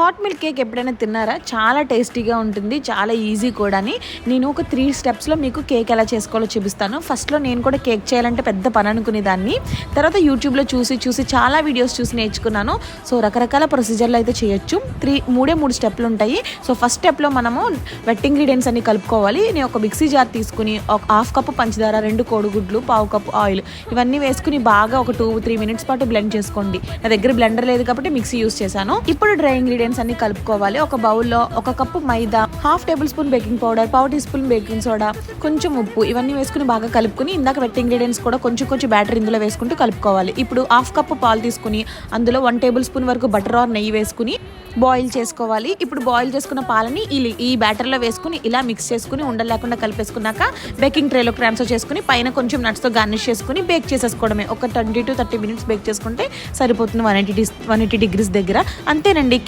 Hot milk cake ఎప్పుడైనా తిన్నారా? చాలా టేస్టీగా ఉంటుంది, చాలా ఈజీ కూడాని. నేను ఒక 3 స్టెప్స్లో మీకు కేక్ ఎలా చేసుకోవాలో చూపిస్తాను. ఫస్ట్లో నేను కూడా కేక్ చేయాలంటే పెద్ద పని అనుకునేదాన్ని. తర్వాత యూట్యూబ్లో చూసి చాలా వీడియోస్ చూసి నేర్చుకున్నాను. సో రకరకాల ప్రొసీజర్లు అయితే చేయొచ్చు. 3 స్టెప్లు ఉంటాయి. సో ఫస్ట్ స్టెప్లో మనము వెట్ ఇంగ్రీడియంట్స్ అన్ని కలుపుకోవాలి. నేను ఒక మిక్సీ జార్ తీసుకుని ఒక 1/2 కప్పు పంచదార, 2 కోడిగుడ్లు, 1/4 కప్పు ఆయిల్ ఇవన్నీ వేసుకుని బాగా ఒక 2-3 మినిట్స్ పాటు బ్లెండ్ చేసుకోండి. నా దగ్గర బ్లెండర్ లేదు కాబట్టి మిక్సీ యూస్ చేశాను. ఇప్పుడు డ్రై ఇంగ్రీడియంట్స్ అన్ని కలుపుకోవాలి. ఒక బౌల్లో 1 కప్పు మైదా, 1/2 tablespoon baking powder, 1/4 teaspoon baking soda, కొంచెం ఉప్పు ఇవన్నీ వేసుకుని బాగా కలుపుకుని ఇందాక వెట్ ఇంగ్రీడియంట్స్ కూడా కొంచెం బ్యాటర్ ఇందులో వేసుకుంటూ కలుపుకోవాలి. ఇప్పుడు 1/2 కప్పు పాలు తీసుకుని అందులో 1 టేబుల్ స్పూన్ వరకు బటర్ ఆర్ నెయ్యి వేసుకుని బాయిల్ చేసుకోవాలి. ఇప్పుడు బాయిల్ చేసుకున్న పాలని ఈ బ్యాటర్లో వేసుకుని ఇలా మిక్స్ చేసుకుని ఉండలు లేకుండా కలిపేసుకున్నాక బేకింగ్ ట్రేలో ట్రాన్స్ఫర్ చేసుకుని పైన కొంచెం నట్స్తో గార్నిష్ చేసుకుని బేక్ చేసేసుకోవడమే. ఒక 20 to 30 మినిట్స్ బేక్ చేసుకుంటే సరిపోతుంది 180 డిగ్రీస్ దగ్గర. అంతేనండి.